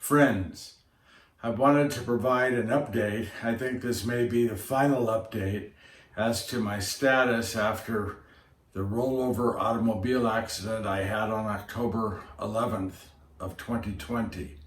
Friends, I wanted to provide an update. I think this may be the final update as to my status after the rollover automobile accident I had on October 11th of 2020.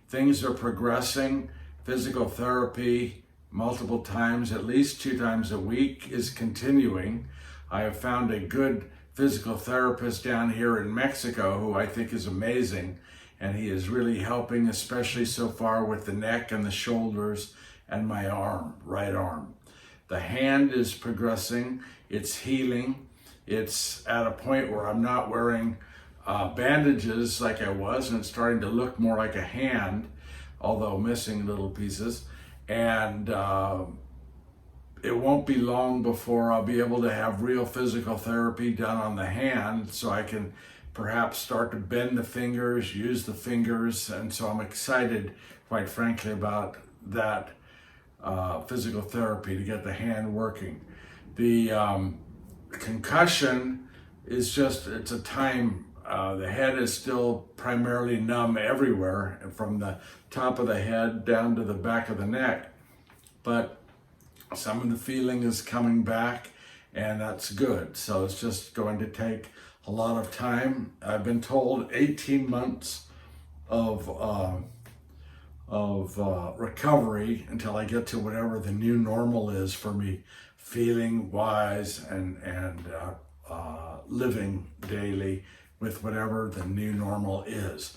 Things are progressing. Physical therapy multiple times, at least 2 times a week, is continuing. I have found a good physical therapist down here in Mexico who I think is amazing, and he is really helping, especially so far with the neck and the shoulders and my arm, right arm. The hand is progressing, it's healing. It's at a point where I'm not wearing bandages like I was, and it's starting to look more like a hand, although missing little pieces. And it won't be long before I'll be able to have real physical therapy done on the hand, so I can perhaps start to bend the fingers, use the fingers. And so I'm excited, quite frankly, about that physical therapy to get the hand working. The concussion is just, it's a time, the head is still primarily numb everywhere, from the top of the head down to the back of the neck. But some of the feeling is coming back, and that's good. So it's just going to take a lot of time. I've been told 18 months of recovery until I get to whatever the new normal is for me, feeling wise and living daily with whatever the new normal is.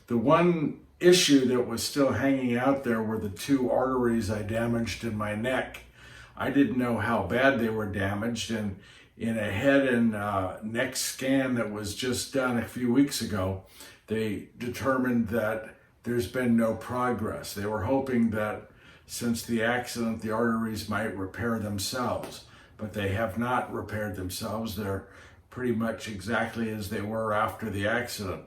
The one issue that was still hanging out there were the 2 arteries I damaged in my neck. I didn't know how bad they were damaged, and in a head and neck scan that was just done a few weeks ago, they determined that there's been no progress. They were hoping that since the accident, the arteries might repair themselves, but they have not repaired themselves. They're pretty much exactly as they were after the accident.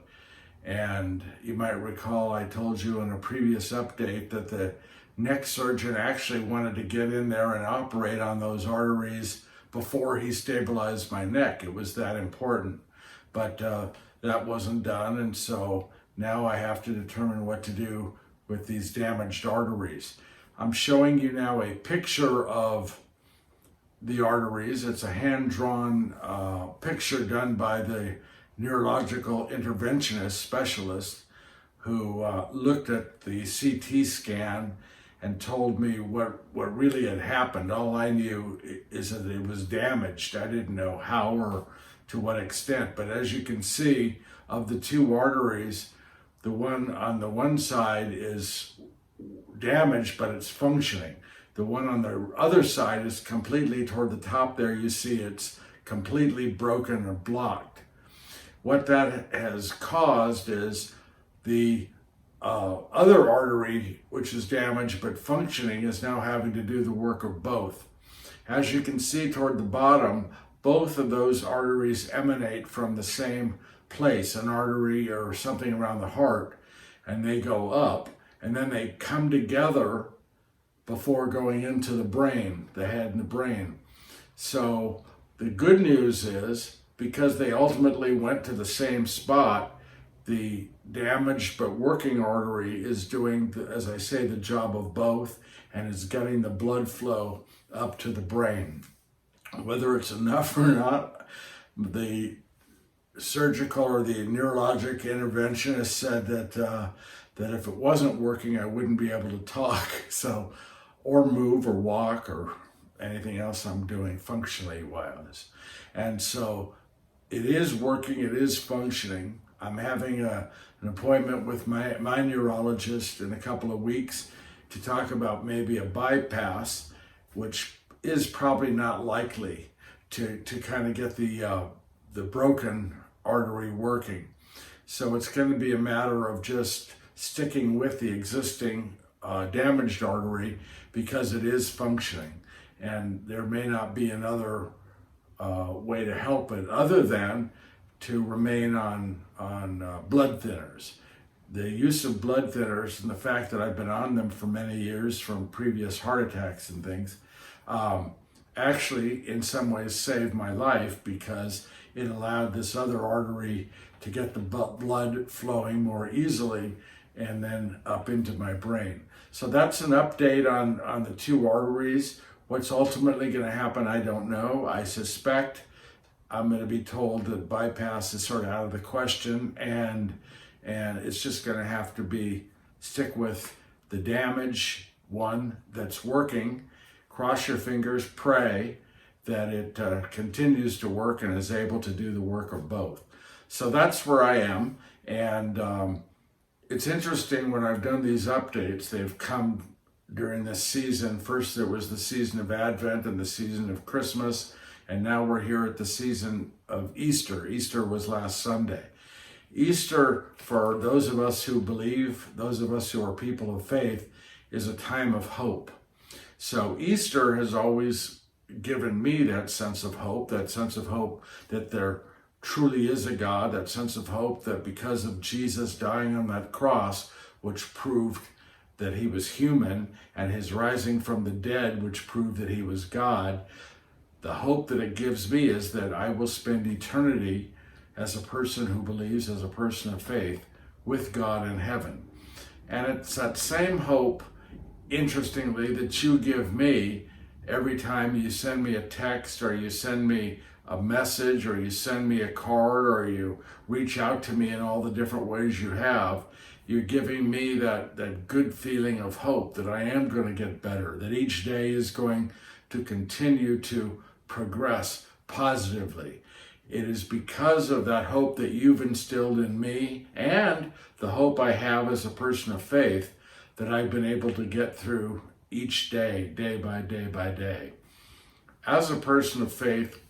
And you might recall I told you in a previous update that the neck surgeon actually wanted to get in there and operate on those arteries before he stabilized my neck. It was that important. But that wasn't done, and so now I have to determine what to do with these damaged arteries. I'm showing you now a picture of the arteries. It's a hand-drawn picture done by the neurological interventionist specialist who looked at the CT scan and told me what really had happened. All I knew is that it was damaged. I didn't know how or to what extent. But as you can see, of the 2 arteries, the one on the one side is damaged, but it's functioning. The one on the other side is completely, toward the top there, you see it's completely broken or blocked. What that has caused is the other artery, which is damaged but functioning, is now having to do the work of both. As you can see toward the bottom, both of those arteries emanate from the same place, an artery or something around the heart, and they go up, and then they come together before going into the brain, the head and the brain. So the good news is, because they ultimately went to the same spot, the damaged but working artery is doing, as I say, the job of both, and is getting the blood flow up to the brain. Whether it's enough or not, the surgical or the neurologic interventionist said that if it wasn't working, I wouldn't be able to talk, so, or move or walk or anything else I'm doing functionally wise. And so it is working, it is functioning. I'm having an appointment with my neurologist in a couple of weeks to talk about maybe a bypass, which is probably not likely, to kind of get the broken artery working. So it's going to be a matter of just sticking with the existing damaged artery, because it is functioning, and there may not be another way to help it other than to remain on blood thinners. The use of blood thinners, and the fact that I've been on them for many years from previous heart attacks and things, actually in some ways saved my life, because it allowed this other artery to get the blood flowing more easily, and then up into my brain. So that's an update on the two arteries. What's ultimately going to happen, I don't know. I suspect I'm going to be told that bypass is sort of out of the question, and it's just going to have to be stick with the damage one that's working. Cross your fingers, pray that it continues to work and is able to do the work of both. So that's where I am, and it's interesting when I've done these updates, they've come during this season. First there was the season of Advent and the season of Christmas, and now we're here at the season of Easter. Easter was last Sunday. Easter, for those of us who believe, those of us who are people of faith, is a time of hope. So Easter has always given me that sense of hope that there truly is a God, that sense of hope that because of Jesus dying on that cross, which proved that he was human, and his rising from the dead, which proved that he was God, the hope that it gives me is that I will spend eternity as a person who believes, as a person of faith, with God in heaven. And it's that same hope, interestingly, that you give me every time you send me a text, or you send me a message, or you send me a card, or you reach out to me in all the different ways you have. You're giving me that good feeling of hope that I am going to get better, that each day is going to continue to progress positively. It is because of that hope that you've instilled in me, and the hope I have as a person of faith, that I've been able to get through each day, day by day by day. As a person of faith,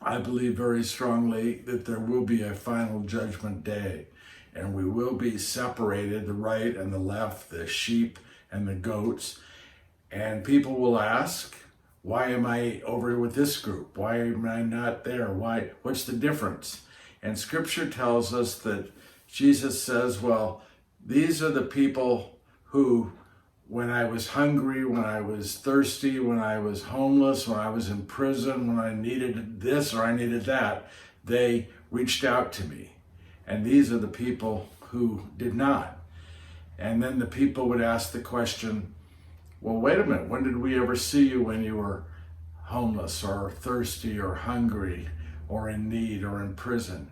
I believe very strongly that there will be a final judgment day, and we will be separated, the right and the left, the sheep and the goats. And people will ask, why am I over with this group? Why am I not there? What's the difference? And Scripture tells us that Jesus says, well, these are the people who, when I was hungry, when I was thirsty, when I was homeless, when I was in prison, when I needed this or I needed that, they reached out to me. And these are the people who did not. And then the people would ask the question, well, wait a minute, when did we ever see you when you were homeless or thirsty or hungry or in need or in prison?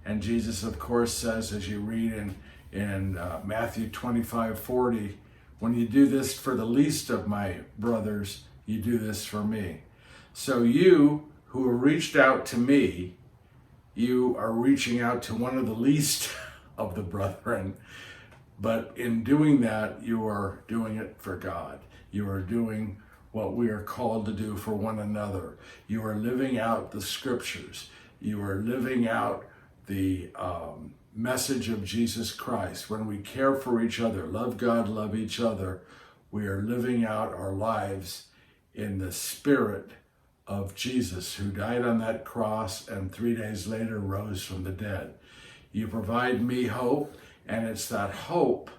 And Jesus, of course, says, as you read in Matthew 25:40, when you do this for the least of my brothers, you do this for me. So you who have reached out to me, you are reaching out to one of the least of the brethren. But in doing that, you are doing it for God. You are doing what we are called to do for one another. You are living out the Scriptures. You are living out the message of Jesus Christ. When we care for each other, love God, love each other, we are living out our lives in the spirit of Jesus, who died on that cross and 3 days later rose from the dead. You provide me hope, and it's that hope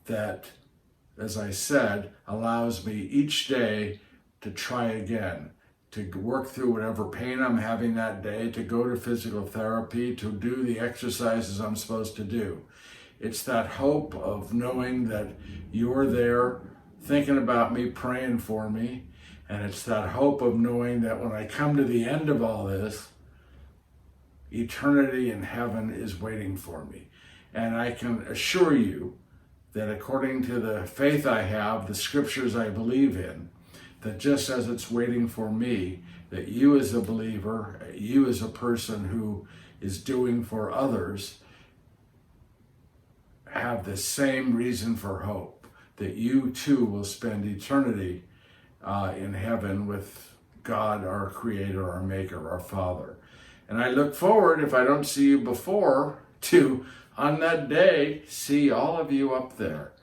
that, as I said, allows me each day to try again, to work through whatever pain I'm having that day, to go to physical therapy, to do the exercises I'm supposed to do. It's that hope of knowing that you're there thinking about me, praying for me, and it's that hope of knowing that when I come to the end of all this, eternity in heaven is waiting for me. And I can assure you that according to the faith I have, the Scriptures I believe in, that just as it's waiting for me, that you as a believer, you as a person who is doing for others, have the same reason for hope, that you too will spend eternity in heaven with God, our Creator, our Maker, our Father. And I look forward, if I don't see you before, to, on that day, see all of you up there.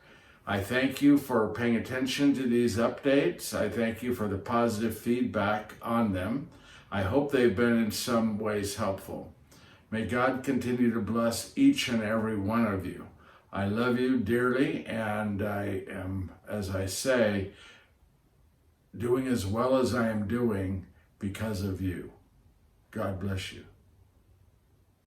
I thank you for paying attention to these updates. I thank you for the positive feedback on them. I hope they've been in some ways helpful. May God continue to bless each and every one of you. I love you dearly, and I am, as I say, doing as well as I am doing because of you. God bless you.